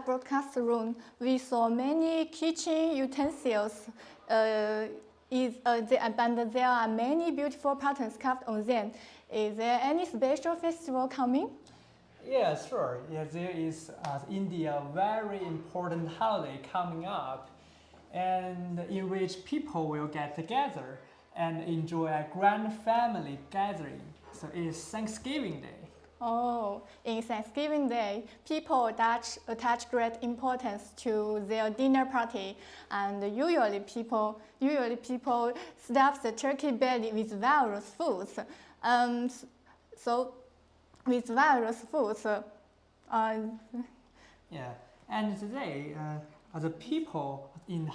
broadcast room, we saw many kitchen utensils. And there are many beautiful patterns carved on them. Is there any special festival coming? Yeah, sure. Yeah, there is India very important holiday coming up, and in which people will get together and enjoy a grand family gathering. So it's Thanksgiving Day. Oh, in Thanksgiving Day, people attach great importance to their dinner party, and usually people stuff the turkey belly with various foods. So with various foods. Yeah, and today the people in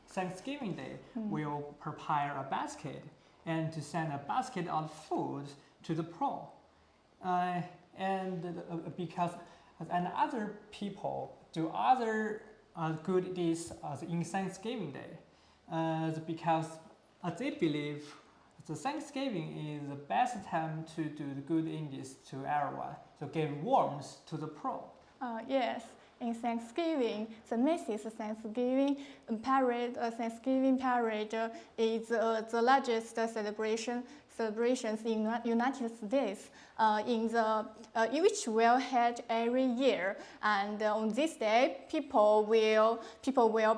Thanksgiving Day will prepare a basket and to send a basket of food to the poor. Because and other people do other good deeds in Thanksgiving Day, because they believe the Thanksgiving is the best time to do the good deeds to everyone, to give warmth to the poor. Yes, in Thanksgiving, the Macy's Thanksgiving parade, is the largest celebrations in United States, in which will held every year. And on this day, people will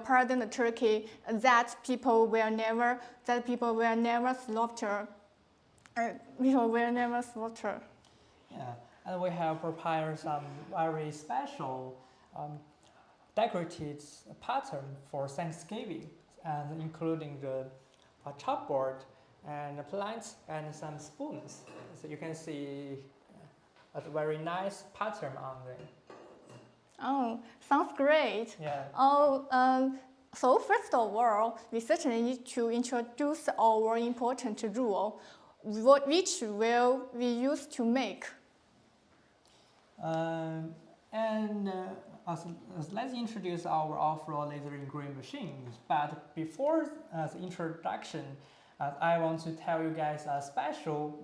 pardon the turkey that people will never slaughter. People will never slaughter. Yeah, and we have prepared some very special decorated pattern for Thanksgiving, and including the chalkboard and plates and some spoons. So you can see a very nice pattern on them. Oh, sounds great. Yeah. So first of all, we certainly need to introduce our important rule, which will we use to make. Let's introduce our Aufero laser engraving machines. But before the introduction, I want to tell you guys a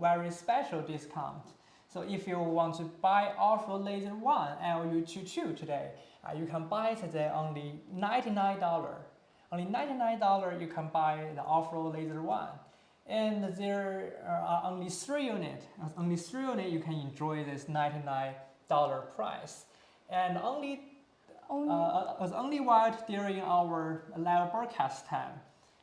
very special discount. So if you want to buy Aufero Laser 1 LU22 today, you can buy today only $99. Only $99 you can buy the Aufero Laser 1. And there are only 3 units. Only 3 units you can enjoy this $99 price. And only while during our live broadcast time.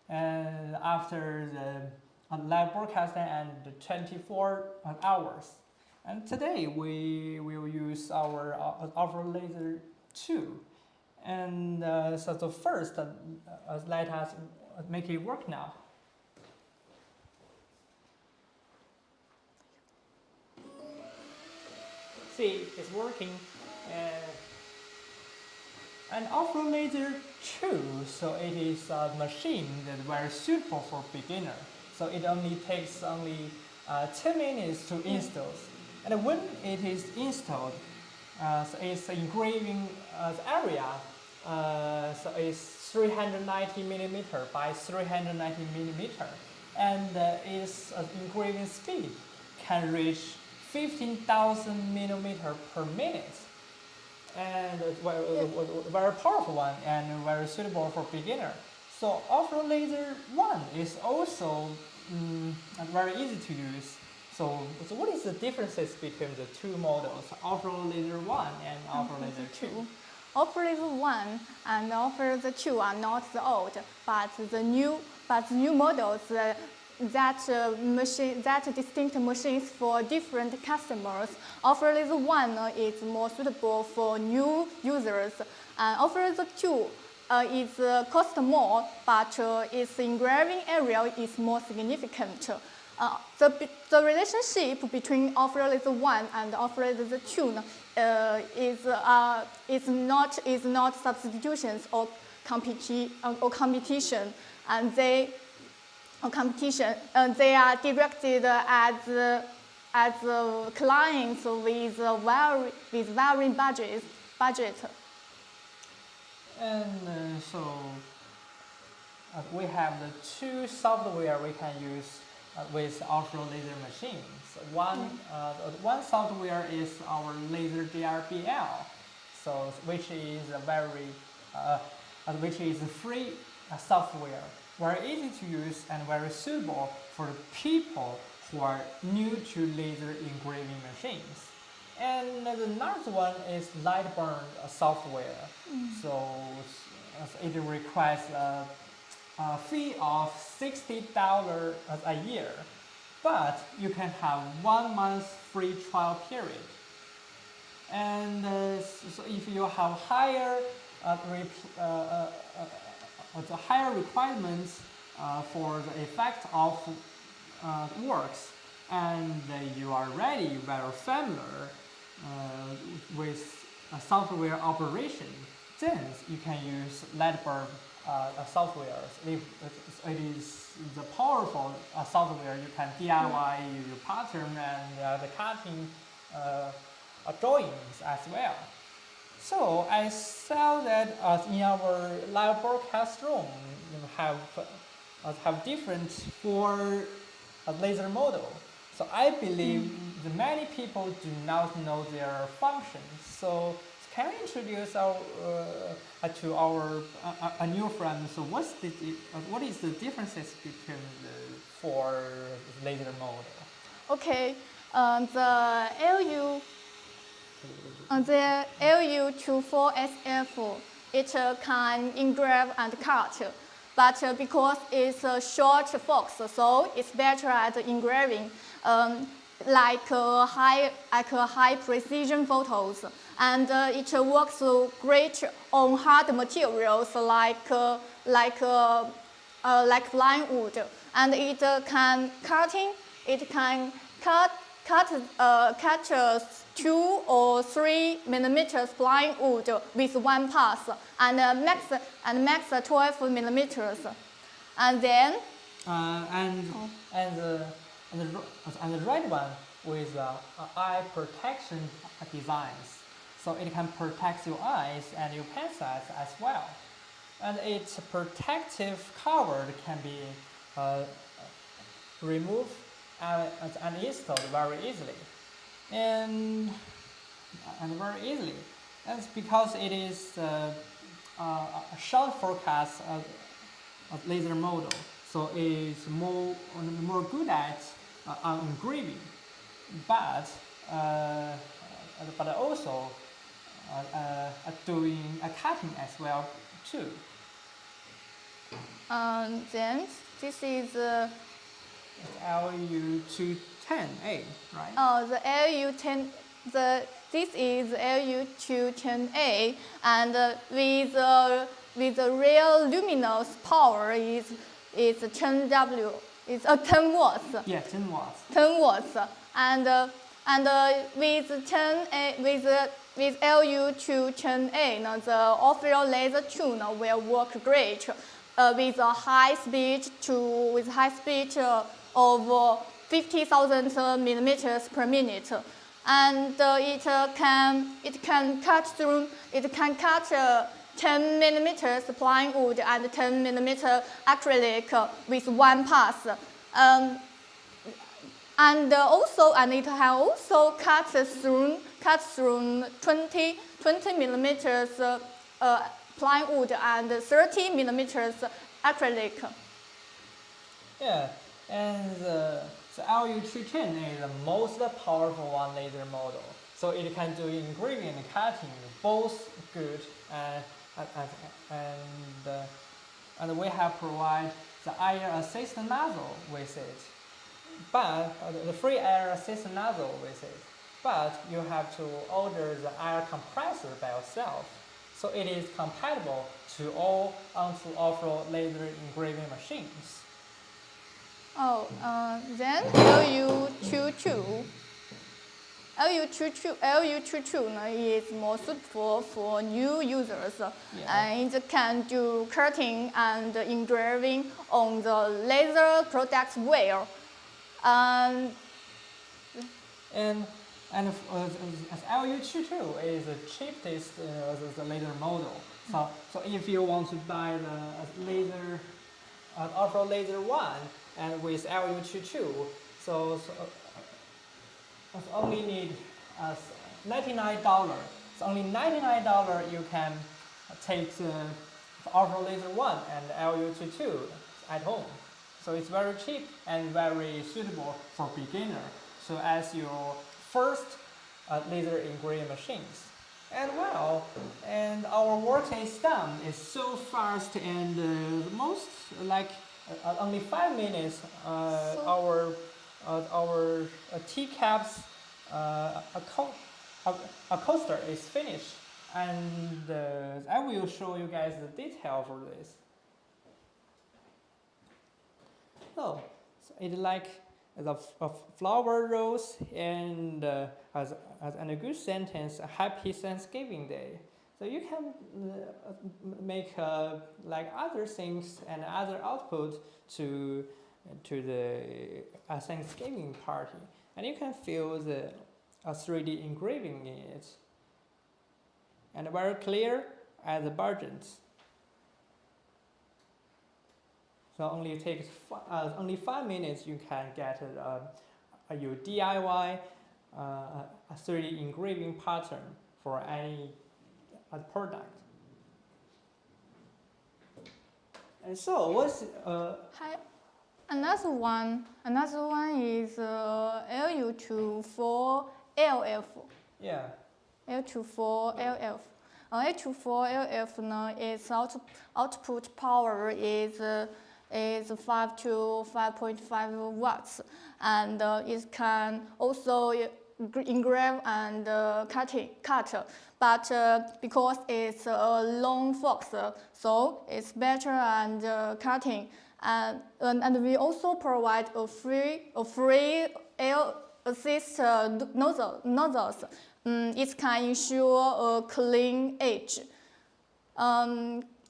And after the live broadcast and 24 hours. And today we will use our Aufero Laser 2. And so the first, let us make it work now. See, it's working. And Aufero Laser 2, so it is a machine that is very suitable for beginner. So it only takes 10 minutes to install. And when it is installed, so it's engraving area, so it's 390 millimeter by 390 millimeter, and its engraving speed can reach 15,000 millimeter per minute. And it's a very powerful one and very suitable for beginner. So Aufero Laser 1 is also very easy to use. So what is the differences between the two models, Aufero Laser 1 and Aufero Laser 2? Aufero Laser 1 and Aufero Laser 2 are not the old, but the new models that distinct machines for different customers. Aufero Laser 1 is more suitable for new users. Aufero Laser 2 is cost more, but its engraving area is more significant. The relationship between Aufero Laser 1 and Aufero Laser 2 is not substitutions or competition, and they are directed at clients with varying budget. And so we have the two software we can use with Aufero laser machines. One software is our laser DRBL. so which is a which is free software, very easy to use and very suitable for the people who are new to laser engraving machines. And the another one is light burn software. So it requires a fee of $60 a year, but you can have 1 month free trial period. And so if you have higher requirements for the effect of works, and you are already very familiar with software operation, then you can use light bulb software. It is the powerful software. You can DIY your pattern and the cutting drawings as well. So I saw that in our live broadcast room, have different 4 laser model. So I believe that many people do not know their functions. So can we introduce to our a new friend? So what is the differences between the 4 laser model? Okay, the LU24SF, it can engrave and cut, but because it's a short fox, so it's better at engraving, like high precision photos, and it works great on hard materials like plywood, and it can cut 2 or 3 millimeters plywood with 1 pass, and max 12 millimeters, and then and the red one with eye protection designs, so it can protect your eyes and your pencils as well, and its protective cover can be removed and installed very easily, and very easily. That's because it is a short forecast of laser model, so it is more good at engraving, but also doing a cutting as well too. Then this is LU210A, right? This is LU210A, and with the real luminous power is 10W. It's 10 watts. Yeah, 10 watts. 10 watts, and with LU210A, the Aufero laser tune will work great with a high speed of 50,000 millimeters per minute, and it can cut 10 millimeters plywood and 10 millimeter acrylic with 1 pass, and it can also cut through 20 millimeters plywood and 30 millimeters acrylic. Yeah, and the LU210 is the most powerful one laser model. So it can do engraving and cutting both good, and we have provided the air assist nozzle with it, but the free air assist nozzle with it. But you have to order the air compressor by yourself. So it is compatible to all onto Aufero laser engraving machines. Then LU22 is more suitable for new users, and it can do cutting and engraving on the laser product wear. And LU22 is the cheapest the laser model. So if you want to buy the laser, Aufero laser 1 and with LU22, so only need $99. It's only $99 you can take the Aufero Laser 1 and LU22 at home. So it's very cheap and very suitable for beginner. So as your first laser engraving machines. And well, and our work is done. It's so fast and most like only 5 minutes. Our T-caps a coaster is finished, and I will show you guys the detail for this. So it's like a flower rose and as a good sentence, a happy Thanksgiving Day. So you can make like other things and other output to the Thanksgiving party, and you can feel the 3D engraving in it, and very clear as the buttons. So only takes only 5 minutes. You can get your DIY a 3D engraving pattern for any product. And so what's Another one is LU24LF. Yeah. L24LF. L24LF its output power is 5 to 5.5 watts, and it can also engrave and cut. But because it's a long fox, so it's better and cutting. And we also provide a free air assist nozzles. It can ensure a clean edge.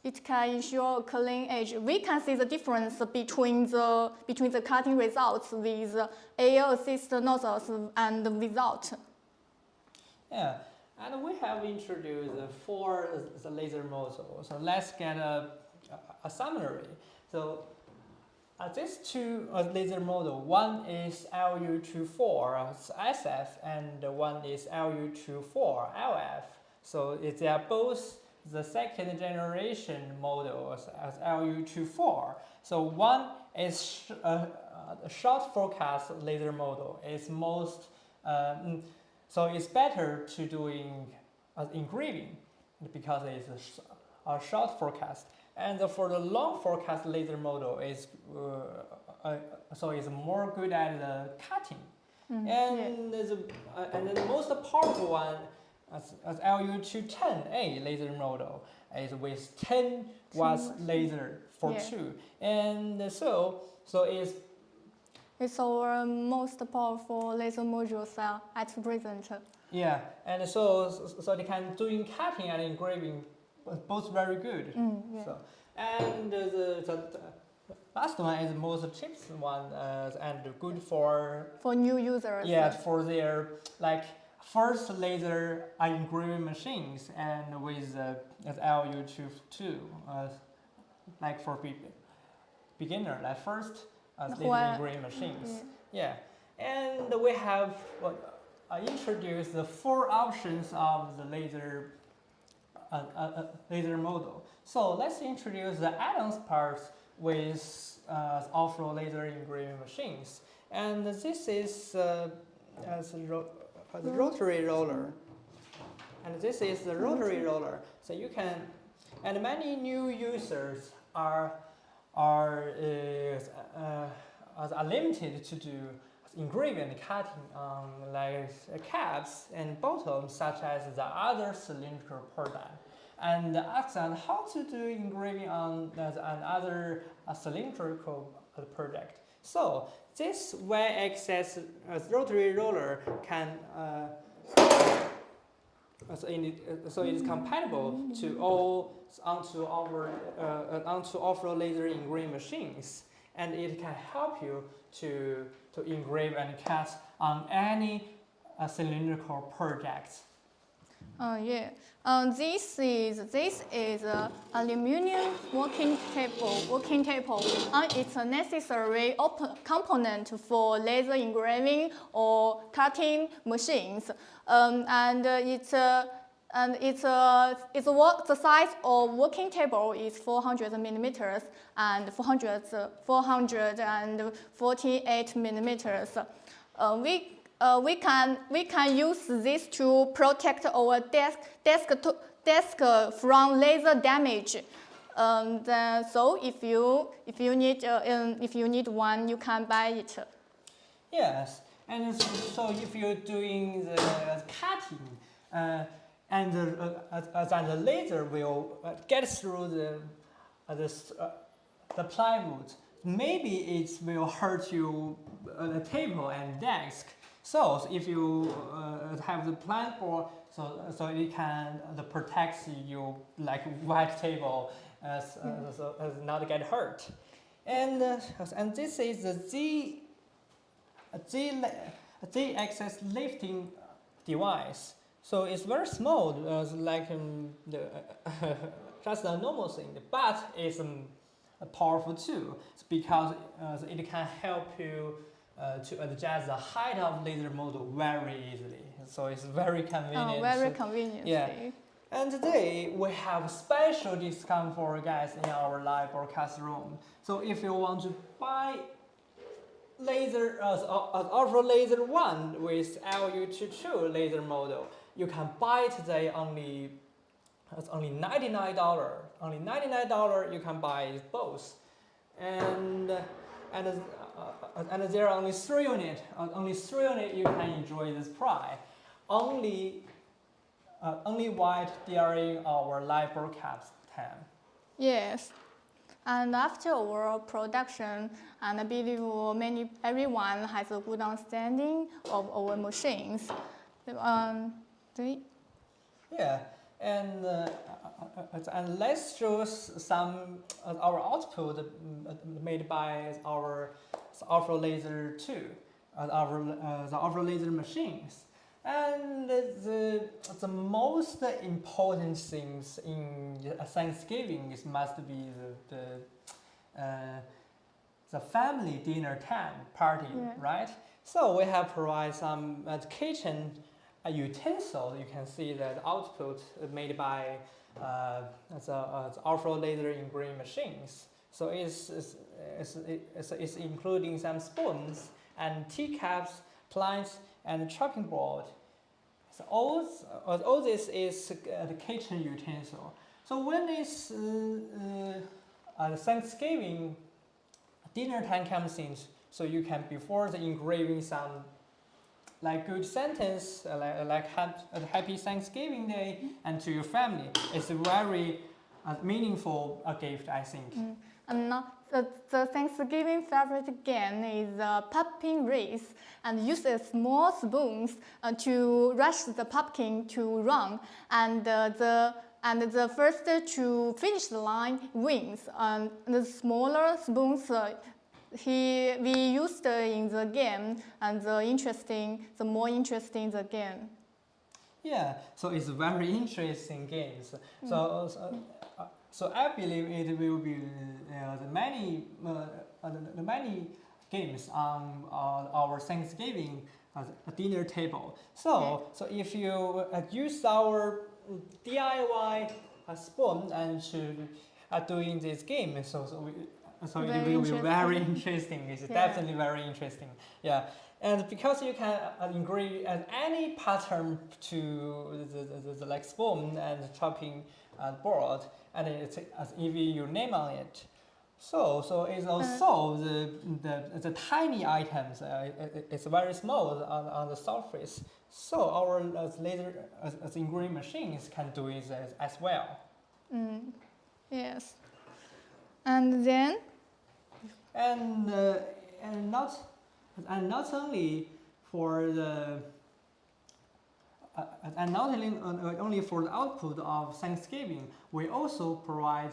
It can ensure a clean edge. We can see the difference between the cutting results with air assist nozzles and without. Yeah, and we have introduced 4 the laser models. So let's get a summary. So these 2 laser model, one is LU24 SF and one is LU24 LF. So they are both the second generation models as LU24. So one is a short forecast laser model. It's most so it's better to doing engraving because it's a short forecast. And for the long forecast laser model is so it's more good at the cutting. And the most powerful one as LU210A laser model is with 10 watts laser for 2, and so it's our most powerful laser module cell at present. Yeah, and so they can doing cutting and engraving both very good. So and the last one is the most cheapest one and good for new users. Yeah, for their like first laser engraving machines and with LU22 like for beginner like first laser engraving machines. Yeah, and we have introduced the 4 options of the laser model. So let's introduce the add-ons parts with Aufero laser engraving machines. And this is the rotary roller. And this is the rotary roller. So you can, and many new users are limited to do engraving and cutting on like caps and bottoms, such as the other cylindrical product, and ask them how to do engraving on another cylindrical product. So this Y-axis rotary roller can so it is compatible to all onto Aufero laser engraving machines, and it can help you to engrave and cut on any cylindrical project. This is aluminum working table. It's a necessary component for laser engraving or cutting machines. And And the size of working table is 400 millimeters and 448 millimeters. We can use this to protect our desk from laser damage. So if you need one, you can buy it. Yes, and so if you're doing the cutting, and the laser will get through the plywood, maybe it will hurt you the table and desk. So if you have the plant board, so it can protect you like white table as not get hurt, and this is the Z-axis lifting device. So it's very small, like just a normal thing, but it's powerful too, because it can help you to adjust the height of laser model very easily. So it's very convenient. Oh, very convenient. Yeah. And today we have special discount for you guys in our live broadcast room. So if you want to buy laser Aufero laser 1 with LU22 laser model, you can buy today only $99. Only $99 you can buy both, and there are only 3 units. Only 3 units you can enjoy this price. Only white during our live broadcast time. Yes. And after our production, and I believe everyone has a good understanding of our machines. Yeah, and let's show some of our output made by our Aufero Laser 2, the Aufero Laser machines. And the most important things in Thanksgiving must be the family dinner time party, yeah. Right? So we have provided some kitchen utensils. You can see that output made by the Aufero laser engraving machines. So it's including some spoons and teacups, plates, and chopping board. So all this is the kitchen utensil. So when it's the Thanksgiving dinner time comes in, so you can before the engraving some like good sentence like happy Thanksgiving Day and to your family. It's a very meaningful gift, I think. And the Thanksgiving favorite game is the pumpkin race, and uses small spoons to rush the pumpkin to run, and the first to finish the line wins. And the smaller spoons we used in the game, and the more interesting the game. Yeah, so it's very interesting games. So I believe it will be the many games on our Thanksgiving dinner table. So if you use our DIY spoon and doing this game, so it will be very interesting. It's definitely very interesting. Yeah. And because you can engrave any pattern to the like spoon and chopping board, and it's even your name on it. So it's also the tiny items. It's very small on the surface. So our laser engraving machines can do it as well. Yes. And then. And not only for the only for the output of Thanksgiving, we also provide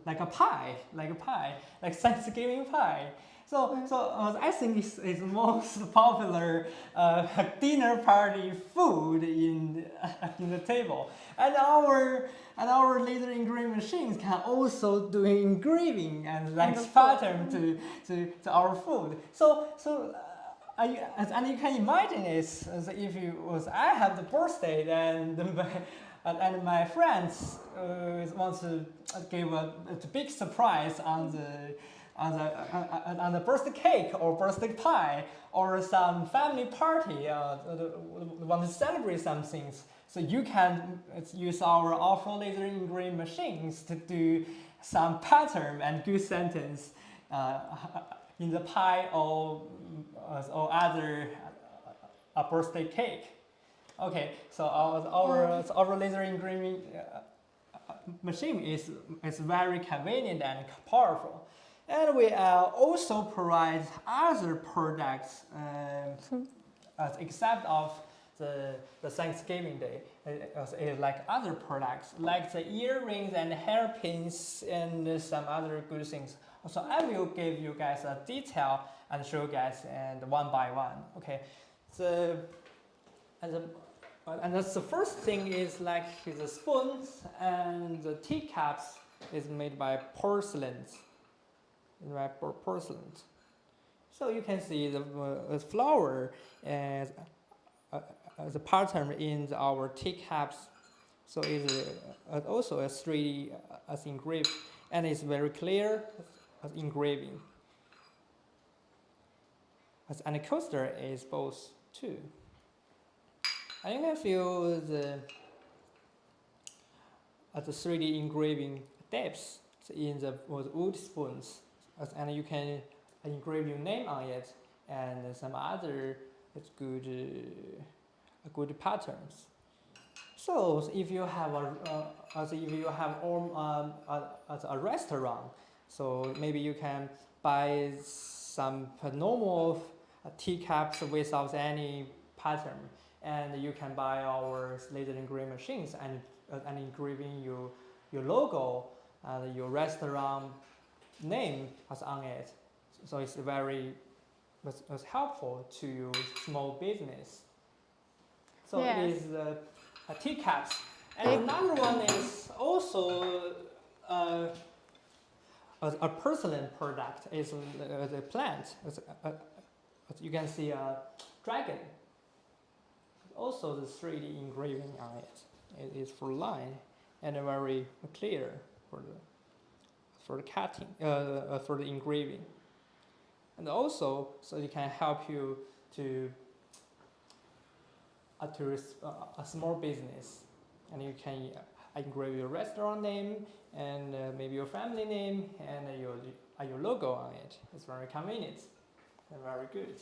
like a pie, like Thanksgiving pie. So I think it's most popular dinner party food in the table, and our laser engraving machines can also do engraving and like pattern to our food. So and you can imagine is if I have the birthday, then and my friends want to give a big surprise on the birthday cake or birthday pie or some family party, want to celebrate some things. So you can use our Aufero laser engraving machines to do some pattern and good sentence in the pie or other birthday cake. Okay, so our laser engraving machine is very convenient and powerful, and we also provide other products except of the Thanksgiving Day, like other products like the earrings and hairpins and some other good things. So I will give you guys a detail and show you guys and one by one. Okay, and that's the first thing is like the spoons and the teacups is made by porcelain. So you can see the flower as the pattern in our teacups. So it's also a 3D as engraved, and it's very clear as engraving. And the coaster is both too. And you can feel the 3D engraving depths in the wood spoons, and you can engrave your name on it and some other good patterns. So if you have a restaurant, so maybe you can buy some normal teacups without any pattern, and you can buy our laser engraving machines and engraving your logo and your restaurant name as on it. So it's very helpful to your small business. So yes. It is teacups, and another one is also a porcelain product. Is the plant. As you can see, a dragon. Also, the 3D engraving on it. It is for line and very clear for the cutting, for the engraving, and also so it can help you to a small business, and you can engrave your restaurant name and maybe your family name and your logo on it. It's very convenient and very good.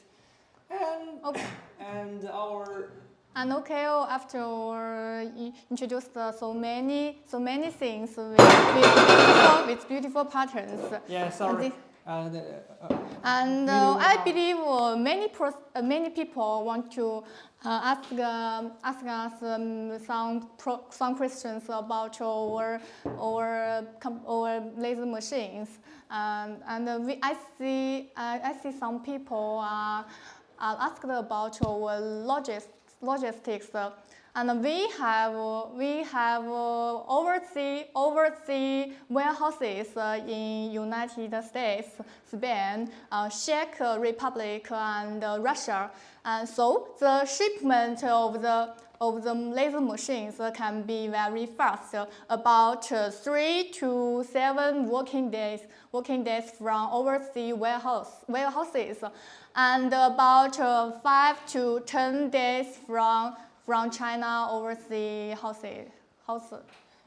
And Okay. and our And okay, after introduced so many things with beautiful patterns. yeah, sorry. And I believe many people want to ask us some questions about our laser machines. I see some people asked about our logistics. And we have overseas warehouses in United States, Spain, Czech Republic, and Russia. And so the shipment of the laser machines can be very fast, about 3 to 7 working days from overseas warehouses, and about 5 to 10 days from China overseas houses.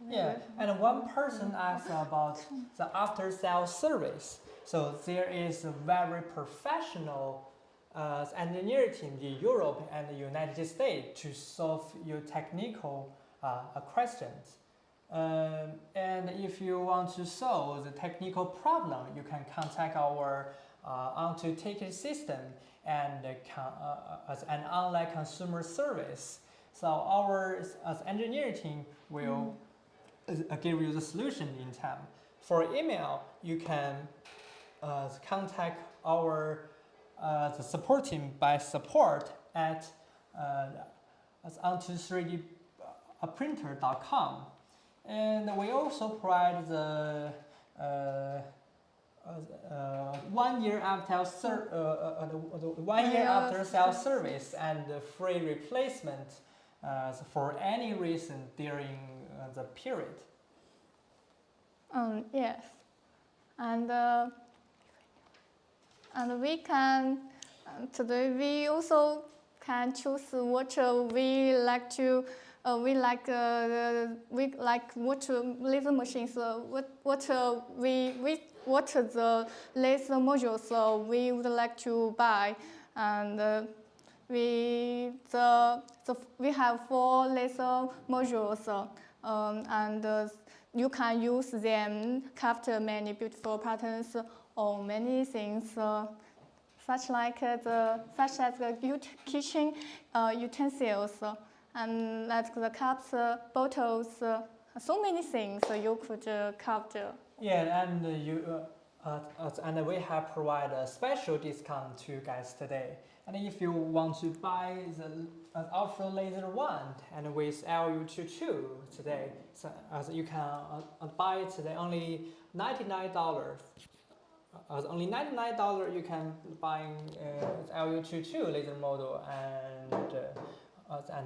Yeah, and one person asked about the after-sales service. So there is a very professional engineering team in Europe and the United States to solve your technical questions. And if you want to solve the technical problem, you can contact our onto ticket system and as an online consumer service. So our engineering team will give you the solution in time. For email, you can contact our the support team by support at onto3dprinter.com. And we also provide the 1 year after 1 year after self-service and free replacement for any reason during the period. Yes, and we can today we also can choose what we like to. We like what laser machines. What the laser modules we would like to buy, and we have 4 laser modules, and you can use them capture many beautiful patterns on many things, such as the kitchen utensils, and like the cups, bottles, so many things you could capture. Yeah, and and we have provided a special discount to you guys today. And if you want to buy the Aufero laser wand and with LU22 today, so you can buy it today only $99. Only $99 you can buy LU22 laser model and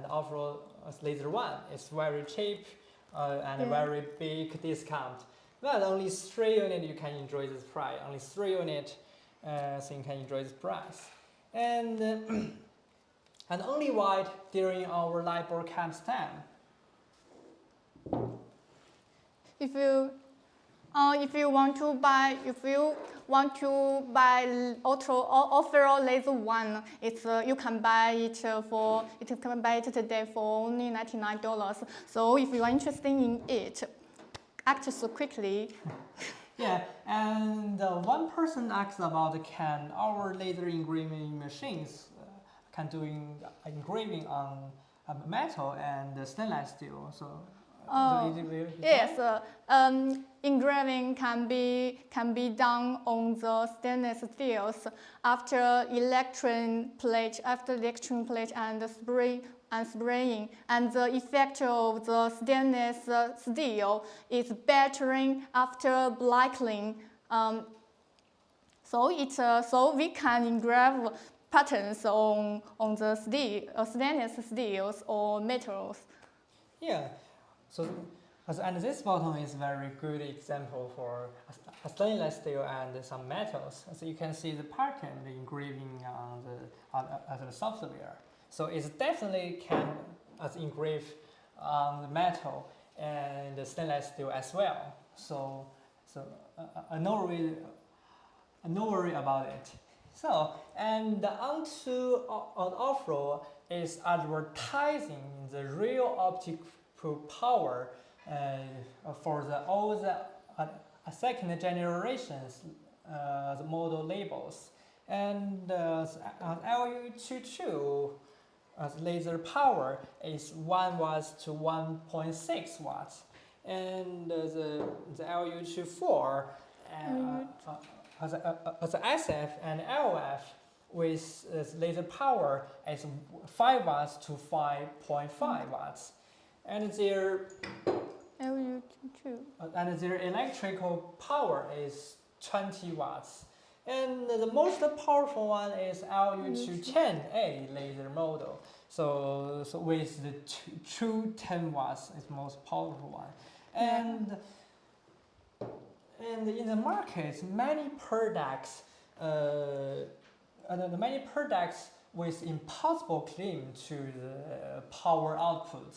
Aufero laser wand. It's very cheap and a very big discount. But only 3 units you can enjoy this price. Only 3 units, so you can enjoy this price. And and only white during our live broadcast time. If you want to buy Aufero laser one, you can buy it today for only $99. So if you are interested in it, act so quickly. Yeah, and one person asked about can our laser engraving machines can do engraving on metal and stainless steel. So yes, engraving can be done on the stainless steels after electron plate and spraying, and the effect of the stainless steel is bettering after blackening. So we can engrave patterns on the stainless steels or metals. Yeah. So, and this bottom is a very good example for a stainless steel and some metals. So you can see the pattern, the engraving on the software. So it definitely can engrave on the metal and the stainless steel as well. So no worry about it. So, and onto Aufero is advertising the real optical power for all the second generations the model labels, and LU22 laser power is 1 watts to 1.6 watts, and the LU24 the SF and LF with laser power is 5 watts to 5.5 watts. And their electrical power is 20 watts. And the most powerful one is LU210A laser model. So with the 210 watts is most powerful one. And in the market, many products with impossible claim to the power output.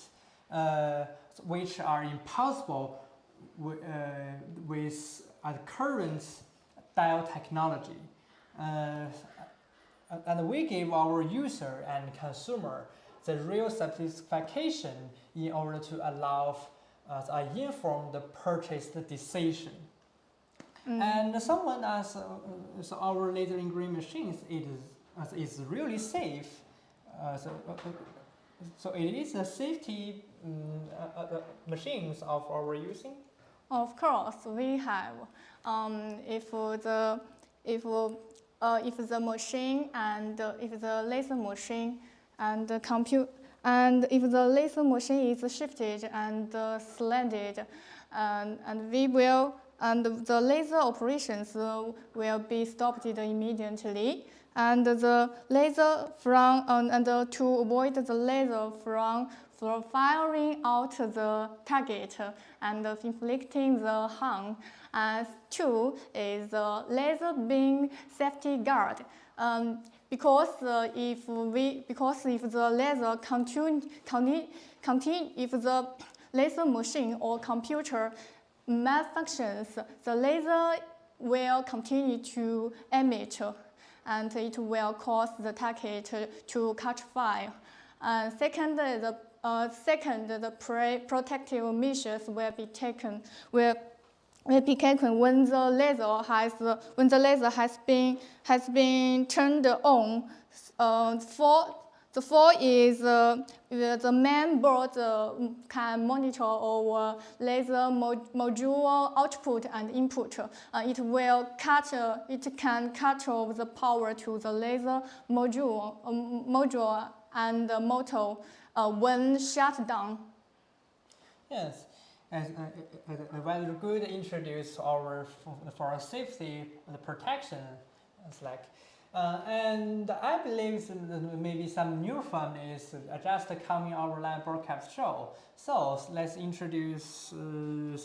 Which are impossible with current dial technology. And we give our user and consumer the real satisfaction in order to allow an informed purchase decision. And someone asked, so our laser engraving machines is really safe. So it is a safety machines of our using. Of course, we have. If the machine and if the laser machine and the and if the laser machine is shifted and slanted, and we will the laser operations will be stopped immediately, and the laser from and to avoid the laser from firing out the target and inflicting the harm. And two is the laser beam safety guard. Because if the laser if the laser machine or computer malfunctions, the laser will continue to emit, and it will cause the target to catch fire. Second, the protective measures will be taken when the laser has been turned on. Four is the main board can monitor our laser module output and input. It can cut off the power to the laser module and motor when shut down. Yes, as a very good introduce for our safety and protection. It's like, and I believe maybe some new fun is just coming our live broadcast show. So let's introduce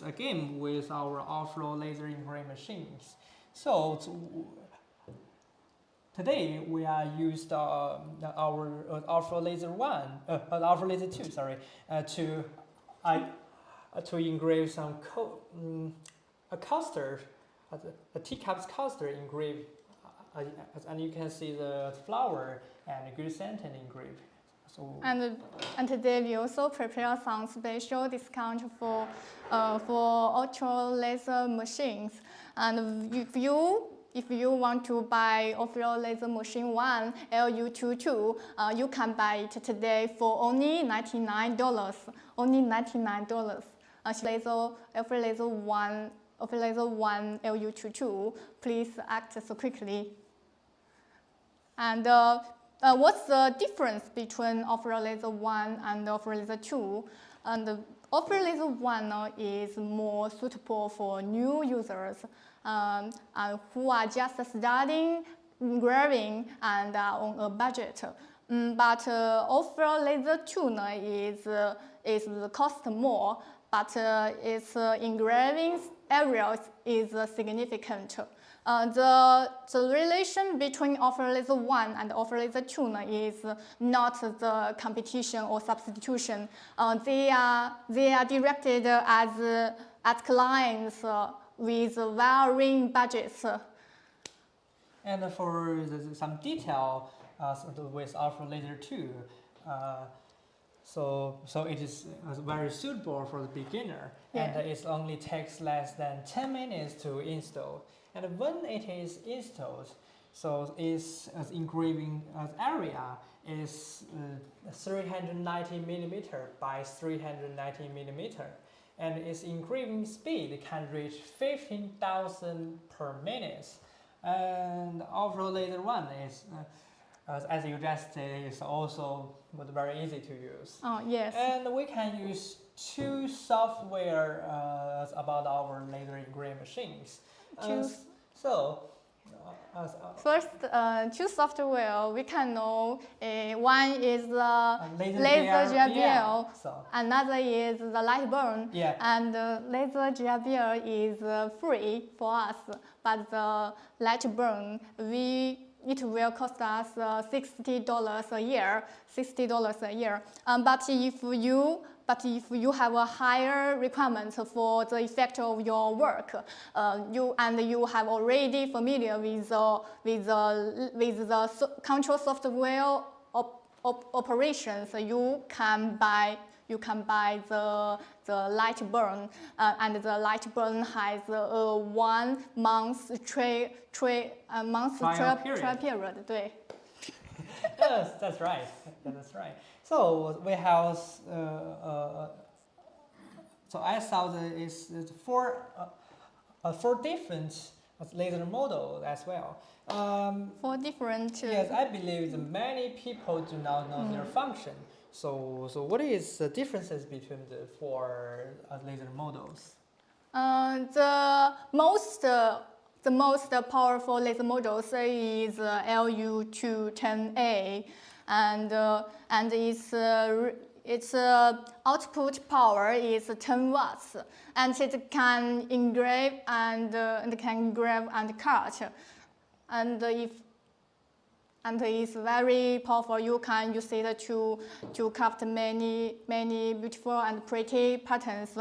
a game with our Aufero laser engraving machines. So today we are used our Aufero laser Aufero laser 2, sorry, to engrave some a coaster, a teacup's coaster engraved, and you can see the flower and good sentence engraved. So and today we also prepare some special discount for Aufero laser machines. And if you want to buy Aufero laser machine 1 LU22, you can buy it today for only $99. Only $99. Aufero laser 1 LU22, please act so quickly. And what's the difference between Aufero laser 1 and Aufero laser 2? And Aufero laser 1 is more suitable for new users who are just starting engraving and are on a budget. But Aufero laser 2 is cost more, but its engraving areas is significant. The relation between Aufero laser 1 and Aufero laser 2 is not the competition or substitution. They are directed at clients with varying budgets. And for some detail with Aufero laser 2, so it is very suitable for the beginner, and it only takes less than 10 minutes to install. And when it is installed, so its engraving area is 390 millimeter by 390 millimeter, and its engraving speed can reach 15,000 per minute. And Aufero laser 1 is, as you just said, is also very easy to use. Oh, yes. And we can use two software about our laser engraving machines. First, two software we can know. One is the laser GRBL, another is the Lightburn, and laser GRBL is free for us, but the Lightburn it will cost us $60 a year. But if you have a higher requirement for the effect of your work, you have already familiar with the control software operations, you can buy the Lightburn, and the Lightburn has a 1 month trial period. 对. Yes, that's right. That's right. So we have so I saw that it's four different laser models as well. Four different. Yes, I believe that many people do not know their function. So what is the differences between the four laser models? The most powerful laser models is LU210A, and its output power is 10 watts, and it can engrave and cut, and it's very powerful. You can use it to craft many beautiful and pretty patterns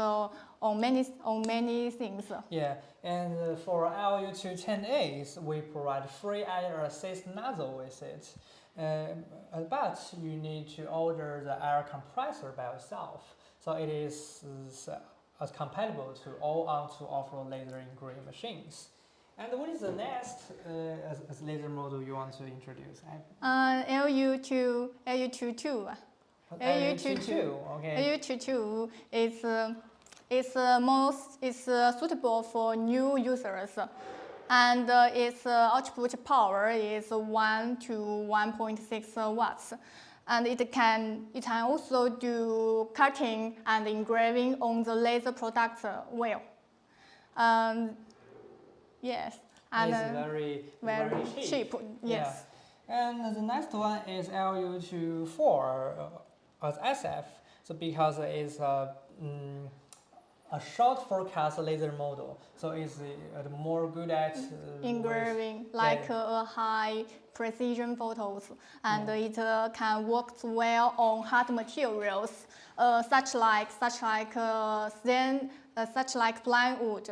on many things. Yeah, and for LU210As, we provide free air assist nozzle with it. But you need to order the air compressor by yourself. So it is compatible to all Aufero laser engraving machines. And what is the next laser model you want to introduce? LU22. LU22, okay. LU22 is suitable for new users, and its output power is 1 to 1.6 watts, and it can also do cutting and engraving on the laser product well. Yes, and it's very cheap. Yes. Yeah. And the next one is LU24 as SF. So because it's a short forecast laser model, so it's more good at engraving, a high precision photos, and it can work well on hard materials, such like plywood,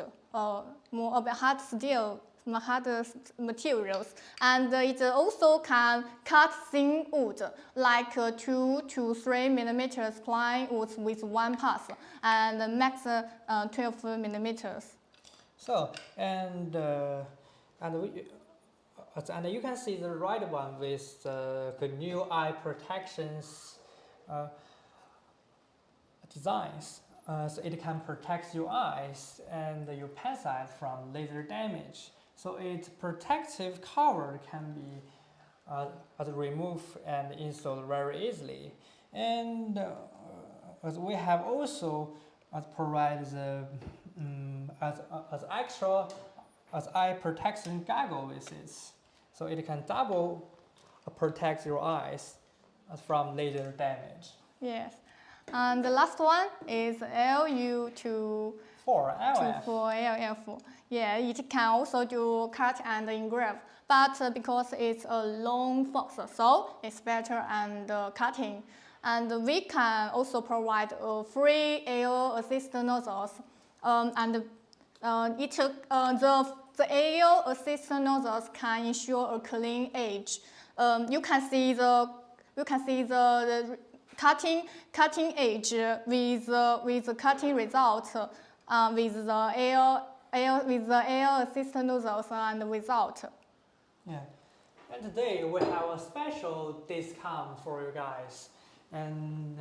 more of hard steel, hard materials, and it also can cut thin wood, like 2 to 3 millimeters plywood with one pass, and max 12 millimeters. So and you can see the right one with the new eye protections designs. So it can protect your eyes and your pets eyes from laser damage. So its protective cover can be removed and installed very easily. And as we have also provided the extra eye protection goggle with this, so it can double protect your eyes from laser damage. Yes. And the last one is LU24LF. Yeah, it can also do cut and engrave, but because it's a long focus, so it's better and cutting. And we can also provide free air assist nozzles, the air assist nozzles can ensure a clean edge. You can see the cutting edge with the cutting result with the air assist nozzles and without. Yeah, and today we have a special discount for you guys. And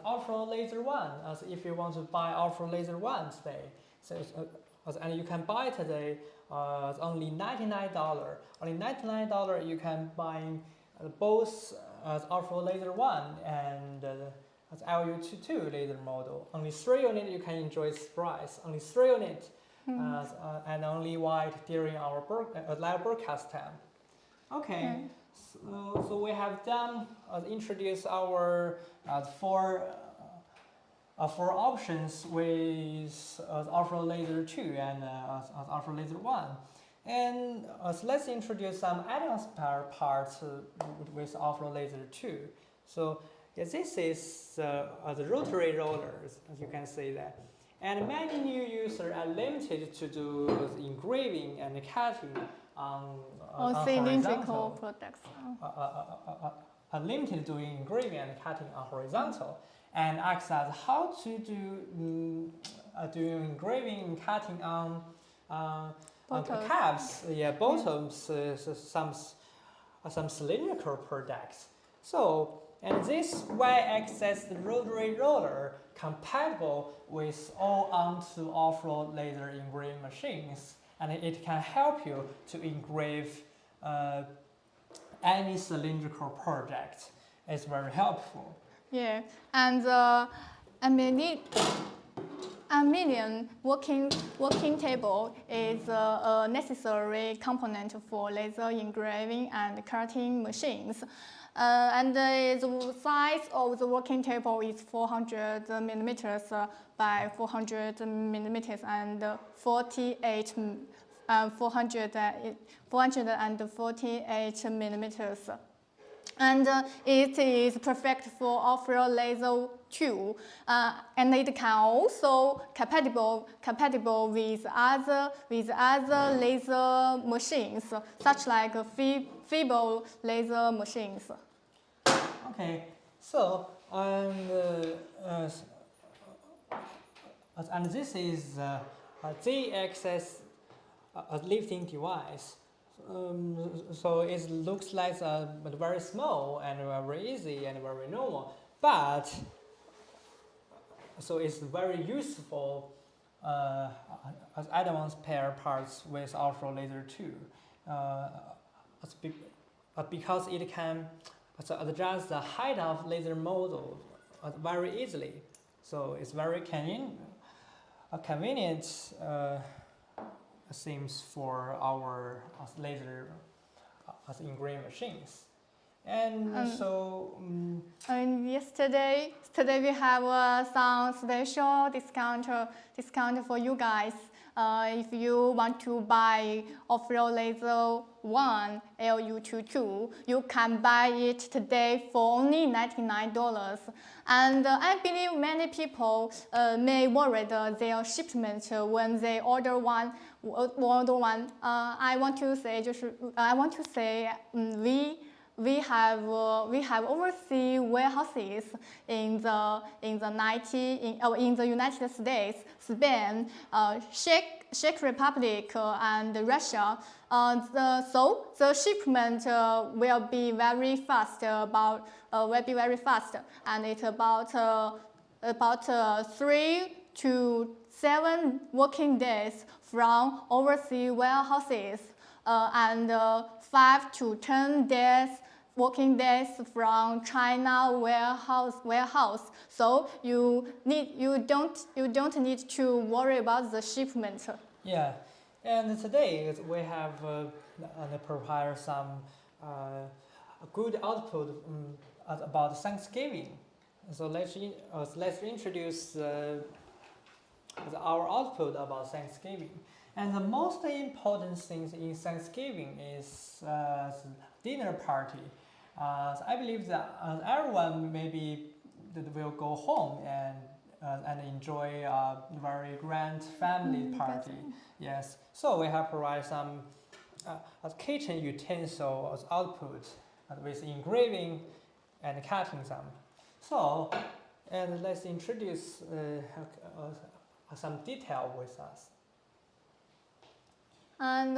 Aufero Laser One, if you want to buy Aufero Laser One today, so and you can buy today, it's only $99. Only $99 you can buy both Aufero Laser One and LU22 laser model. Only 3 units you can enjoy this price. Only 3 units, and only white during our live broadcast time. Okay. So we have done introduce our four options with Aufero Laser 2 and Aufero Laser 1. And so let's introduce some add-on spare parts with Aufero Laser 2. So yeah, this is the rotary rollers, as you can see that. And many new users are limited to do engraving and cutting on cylindrical products. Are limited to doing engraving and cutting on horizontal, and access how to do engraving and cutting on caps, bottoms, some cylindrical products. So, and this Y-axis rotary roller compatible with all onto Aufero laser engraving machines, and it can help you to engrave any cylindrical project. It's very helpful. Yeah, and A medium working table is a necessary component for laser engraving and cutting machines. And the size of the working table is 400 millimeters by 400 millimeters and 448 millimeters. And it is perfect for Aufero laser 2, and it can also compatible with other laser machines, such like fiber laser machines. Okay, so and this is a Z-axis lifting device. So it looks like very small and very easy and very normal, but so it's very useful as advanced pair parts with Aufero laser 2, because it can adjust the height of laser model very easily. So it's very convenient seems for our laser engraving machines. And so and yesterday we have some special discount for you guys. If you want to buy Aufero laser 1 LU22, you can buy it today for only $99. And I believe many people may worry their shipment when they order one. I want to say we have overseas warehouses in the United States, Spain, Czech Republic, and Russia. So the shipment will be very fast. And it's about 3 to 7 working days from overseas warehouses, and 5 to 10 working days from China warehouse. So you don't need to worry about the shipment. yeah, and today we have prepared some good output about Thanksgiving. So let's introduce our output about Thanksgiving. And the most important thing in Thanksgiving is dinner party. So I believe that everyone maybe will go home and enjoy a very grand family party. Yes. So we have provided some kitchen utensils output with engraving and cutting them. So, and let's introduce some detail with us. And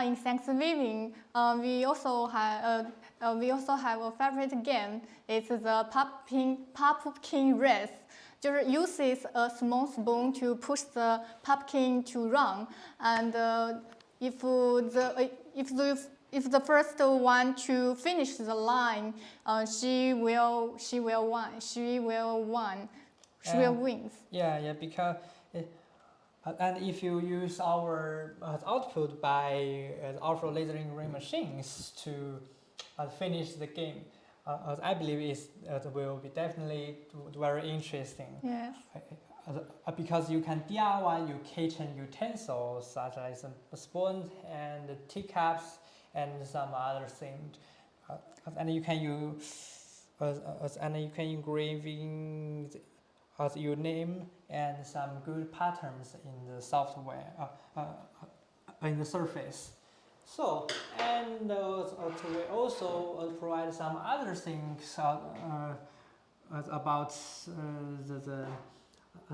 in Thanksgiving, we also have a favorite game. It's the pumpkin race. Just uses a small spoon to push the pumpkin to run, and if the first one to finish the line, she will win. Yeah, because. And if you use our output by Aufero laser engraving machines to finish the game, I believe it will be definitely very interesting. Yes. Because you can DIY your kitchen utensils such as spoons and teacups and some other things, and you can use engraving as your name and some good patterns in the software, in the surface. So, and we also provide some other things about the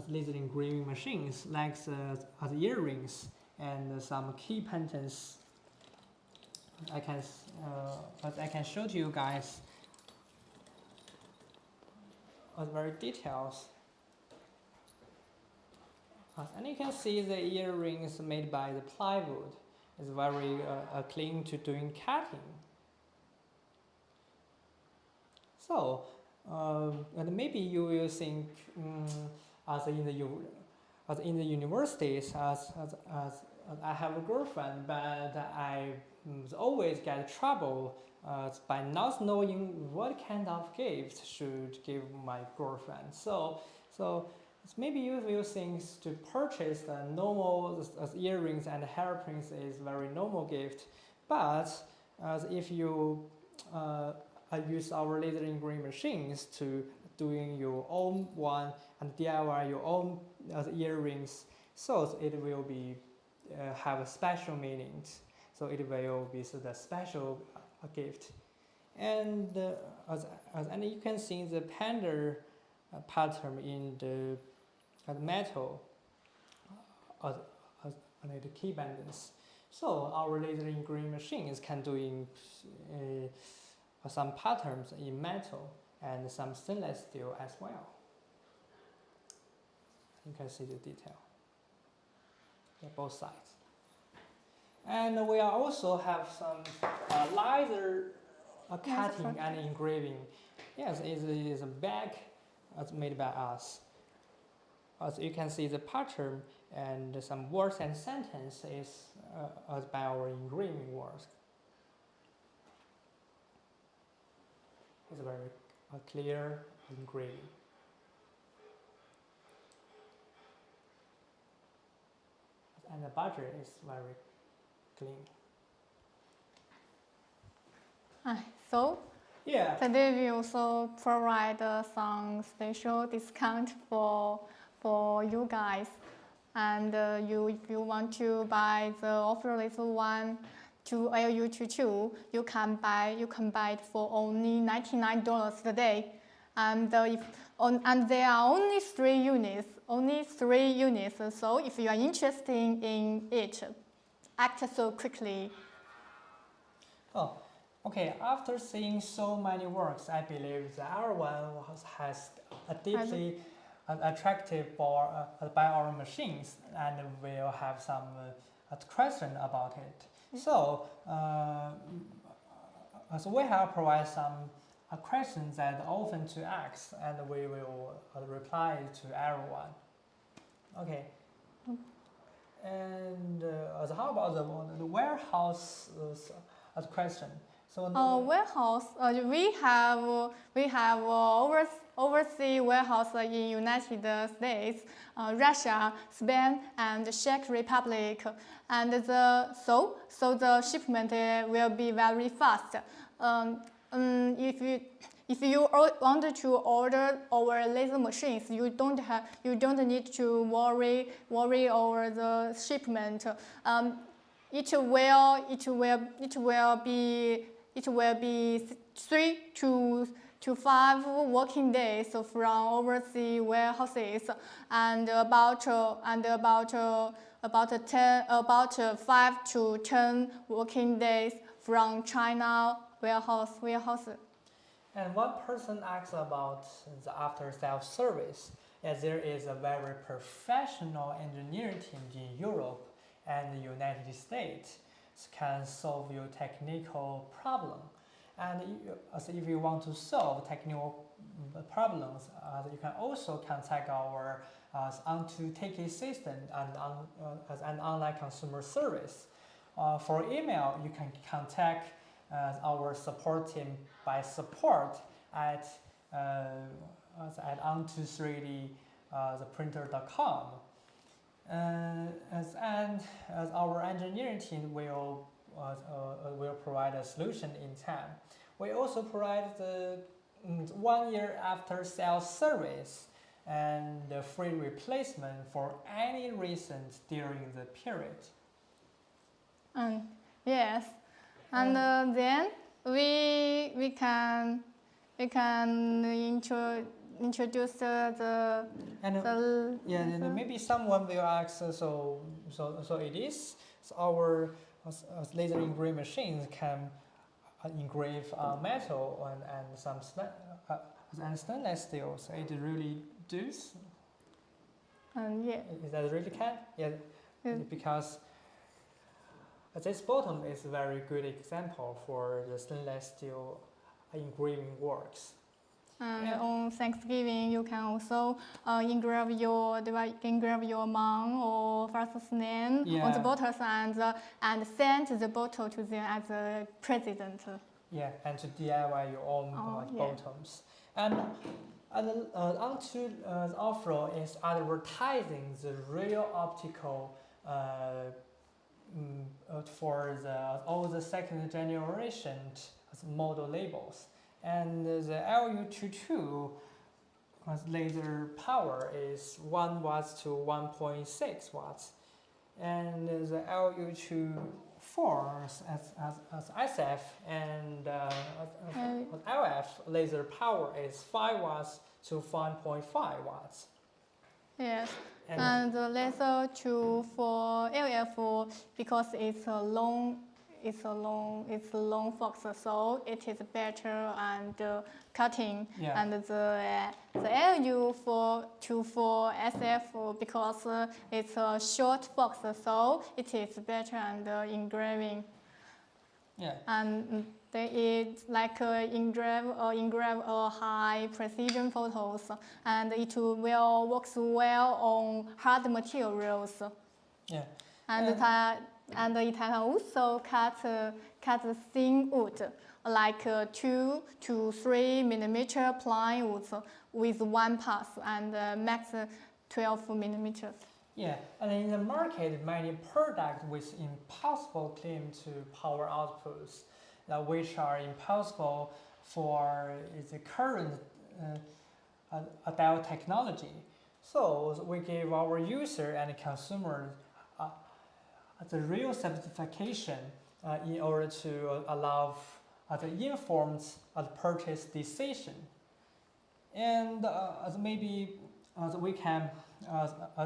laser engraving machines, like the earrings and some key patterns. I can show to you guys very details. And you can see the earrings made by the plywood is very clean to doing cutting. So, and maybe you will think, as in as in the universities, as I have a girlfriend, but I always get trouble by not knowing what kind of gift should give my girlfriend. So maybe you think to purchase the normal as earrings and hairpins is very normal gift, but if you use our laser engraving machines to doing your own one and DIY your own earrings, so it will be have a special meaning. So it will be the special gift. And and you can see the panda pattern in the metal and the key bindings. So our laser engraving machines can do some patterns in metal and some stainless steel as well. You can see the detail. Yeah, both sides. And we also have some laser cutting and engraving. Yes, it is a bag made by us. As you can see, the pattern and some words and sentences by our engraving work. It's very clear engraving. And the budget is very clean. So Yeah. today we also provide some special discount for you guys. And if you want to buy the Aufero Laser 1 to LU22, you can buy it for only $99 today. And and there are only 3 units. So if you are interested in it, act so quickly. Oh, okay. After seeing so many works, I believe that our one has a deeply attractive by our machines, and we'll have some question about it. So, so we have provided some questions that often to ask, and we will reply to everyone. Okay. And how about the warehouse question? So warehouse. We have overseas warehouse in United States, Russia, Spain, and Czech Republic, and so the shipment will be very fast. If you want to order our laser machines, you don't need to worry over the shipment. It will be 3 to 5 working days from overseas warehouses, and about 5 to 10 working days from China warehouse. And one person asks about the after-sales service, as there is a very professional engineering team in Europe and the United States can solve your technical problem. And if you want to solve technical problems, you can also contact our on-to-ticket system and an online consumer service. For email, you can contact our support team by support at onto3d theprinter.com. And as our engineering team will provide a solution in time. We also provide the 1 year after sales service and the free replacement for any reason during the period. Yes, and then we can introduce the and maybe someone will ask, so it is so our laser engraving machines can engrave metal and some stainless steel. So it really does. Yeah. Is that really can? Yeah. Because this bottom is a very good example for the stainless steel engraving works. And Yeah. on Thanksgiving, you can also engrave your mom or father's name on the Yeah. bottles and send the bottle to them as a present. Yeah, and to DIY your own Yeah. bottoms. And onto the Aufero is advertising the real optical for all the second generation model labels. And the LU22 laser power is 1 watts to 1.6 watts. And the LU24 as SF and LF laser power is 5 watts to 5.5 watts. Yes. And And the laser two for LF because it's a long fox, so it is better and cutting. yeah, And the LU for SF because it's a short fox, so it is better and engraving. yeah, And it like engrave high precision photos, and it will works well on hard materials. yeah. And it can also cut thin wood, like 2 to 3 millimeter plywoods with one pass and max 12 millimeters. Yeah, and in the market, many products with impossible claim to power outputs, which are impossible for the current adult technology. So we give our user and consumers the real certification in order to allow the informed purchase decision. And maybe we can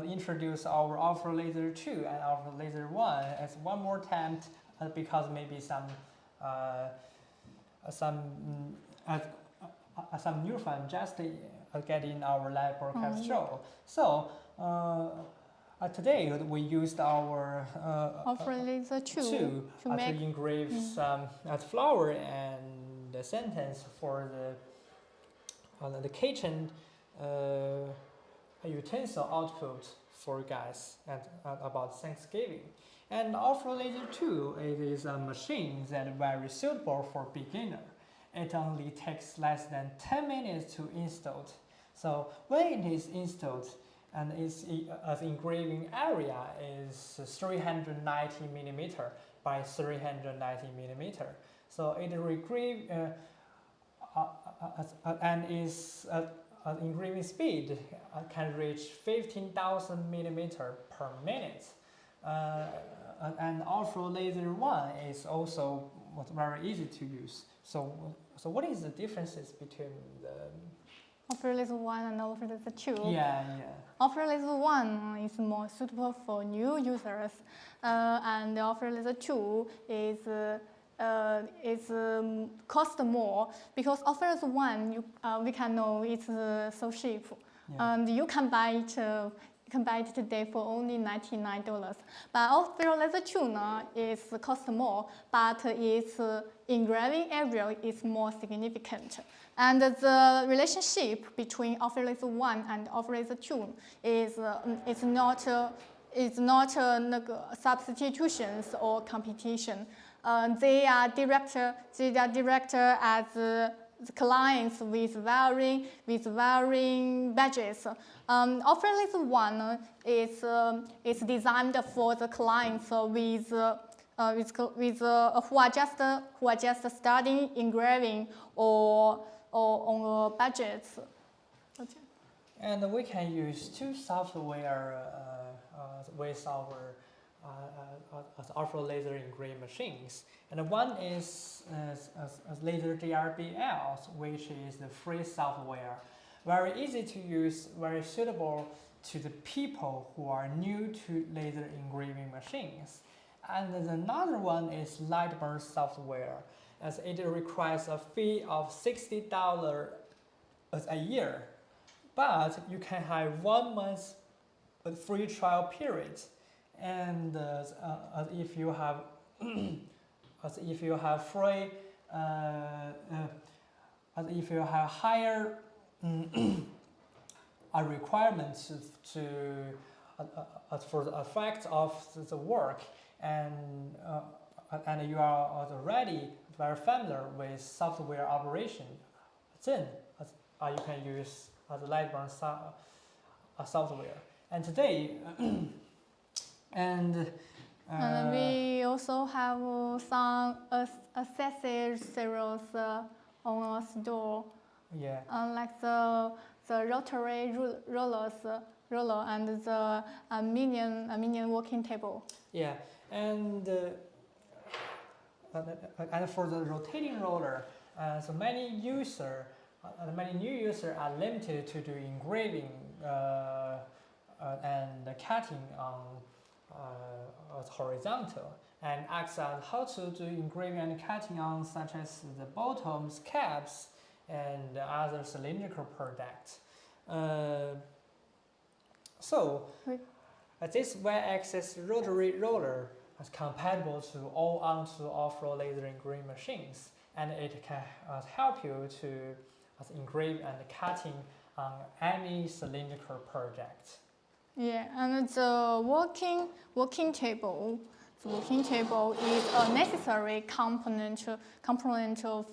introduce our Aufero Laser 2 and Aufero Laser 1 as one more attempt because maybe some new fun just get in our live broadcast show. So today we used our Aufero Laser 2 to engrave some flower and the sentence for the kitchen utensil output for guys at about Thanksgiving. And Aufero Laser 2, it is a machine that is very suitable for beginner. It only takes less than 10 minutes to install. So when it is installed, and its engraving area is 390 millimeter by 390 millimeter. So it engrave and its engraving speed can reach 15,000 millimeter per minute. And Aufero Laser 1 is also very easy to use. So what is the differences between the Aufero Laser 1 and Aufero Laser 2? Yeah. Aufero Laser 1 is more suitable for new users, and Aufero Laser 2 cost more because Aufero Laser 1 we can know it's so cheap, and you can buy it. Today for only $99. But Aufero Laser 2 is cost more, but its engraving area is more significant. And the relationship between Aufero Laser 1 and Aufero Laser 2 is not substitutions or competition. They are direct as the clients with varying budgets. Aufero Laser 1 is designed for the clients who are just studying engraving or on a budget. And we can use two software with our Aufero laser engraving machines. And one is Laser DRBL, which is the free software. Very easy to use, very suitable to the people who are new to laser engraving machines. And another one is Lightburn software, as it requires a fee of $60 a year. But you can have 1 month free trial period. And if you have free if you have higher requirements for the effect of the work, and you are already very familiar with software operation, then you can use the Lightburn software. And today, and we also have some accessories on our store, yeah, like the rotary roller and the minion working table. yeah, and for the rotating roller, so many new users are limited to do engraving and cutting on horizontal, and ask us how to do engraving and cutting on such as the bottoms, caps, and other cylindrical products. So this Y-axis rotary roller is compatible to all onto off-road laser engraving machines, and it can help you to engrave and cutting on any cylindrical project. Yeah, and the working table. The working table is a necessary component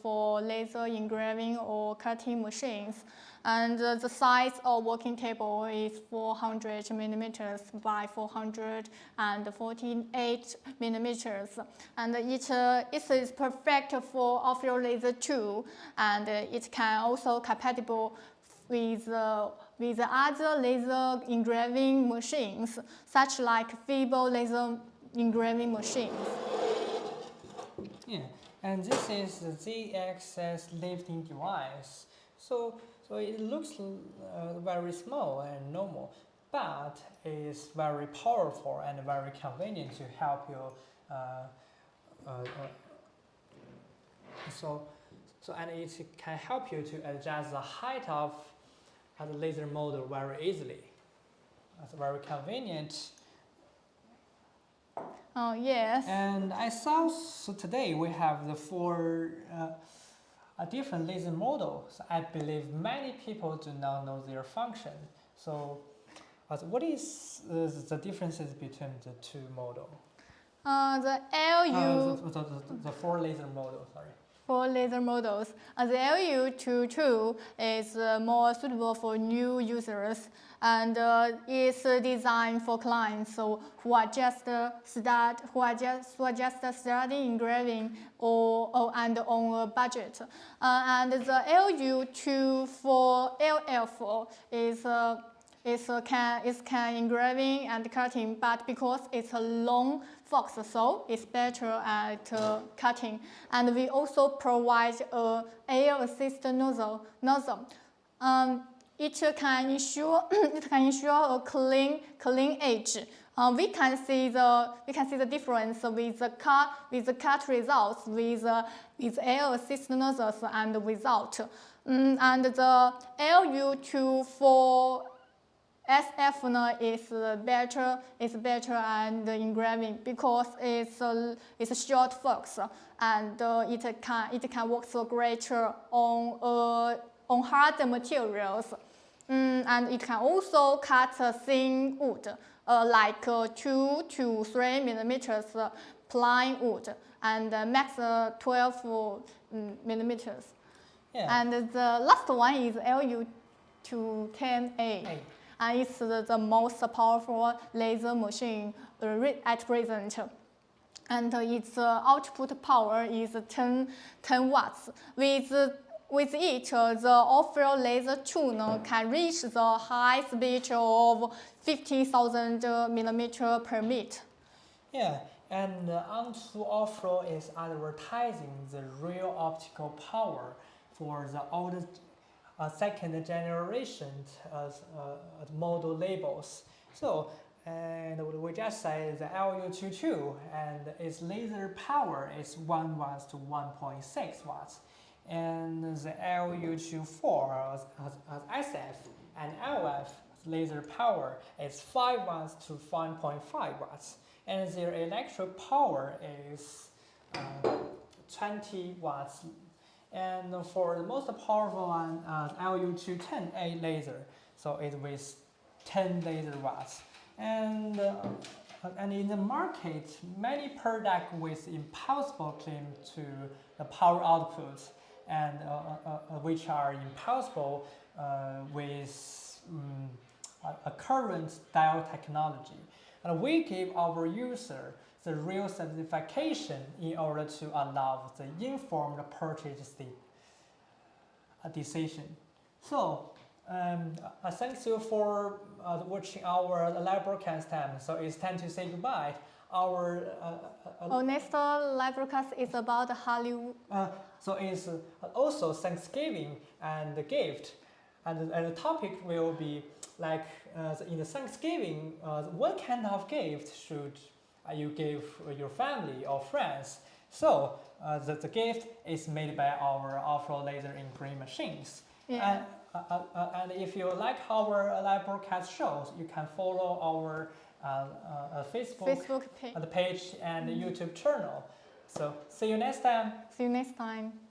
for laser engraving or cutting machines. And the size of working table is 400 millimeters by 448 millimeters. And it is perfect for Aufero laser 2, and it can also compatible with other laser engraving machines, such like fiber laser engraving machines. Yeah, and this is the Z-axis lifting device. So it looks very small and normal, but it's very powerful and very convenient to help you. And it can help you to adjust the height of the laser model very easily. It's very convenient. Oh, yes. And I saw, so today we have the 4 different laser models. I believe many people do not know their function. So what is the differences between the 2 models? The LU... The 4 laser models, sorry. 4 laser models. The LU22 is more suitable for new users, and is designed for clients who are just starting engraving and on a budget. And the LL4 can engraving and cutting, but because it's a long fox, so it's better at cutting. And we also provide a air assist nozzle. It can ensure a clean edge. We can see the difference with the cut results with air assist nozzles and without. And the LU24 SF is better and engraving because it's a short fox, and it can work so greater on hard materials, and it can also cut thin wood like 2 to 3 millimeters plain wood and max 12 millimeters. Yeah. And the last one is LU210A. And it's the most powerful laser machine at present. And its output power is 10 watts. With it, the Aufero laser 2 can reach the high speed of 50,000 millimeters per minute. Yeah, and onto Aufero is advertising the real optical power for the oldest second generation model labels. So, and we just said the LU22, and its laser power is 1 watts to 1.6 watts. And the LU24 as SF and LF laser power is 5 watts to 5.5 watts. And their electric power is 20 watts And for the most powerful one, LU210A laser, so it weighs 10 laser watts. And in the market, many products with impossible claim to the power output, and which are impossible with a current diode technology. And we give our user the real certification in order to allow the informed purchase decision. So, thanks you for watching our live broadcast time. So it's time to say goodbye. Our next live broadcast is about Hollywood. So it's also Thanksgiving and the gift, and the topic will be like in the Thanksgiving, what kind of gift should you give your family or friends? So the gift is made by our Aufero laser engraving machines. Yeah. And if you like our live broadcast shows, you can follow our Facebook page. page and YouTube channel. So see you next time. See you next time.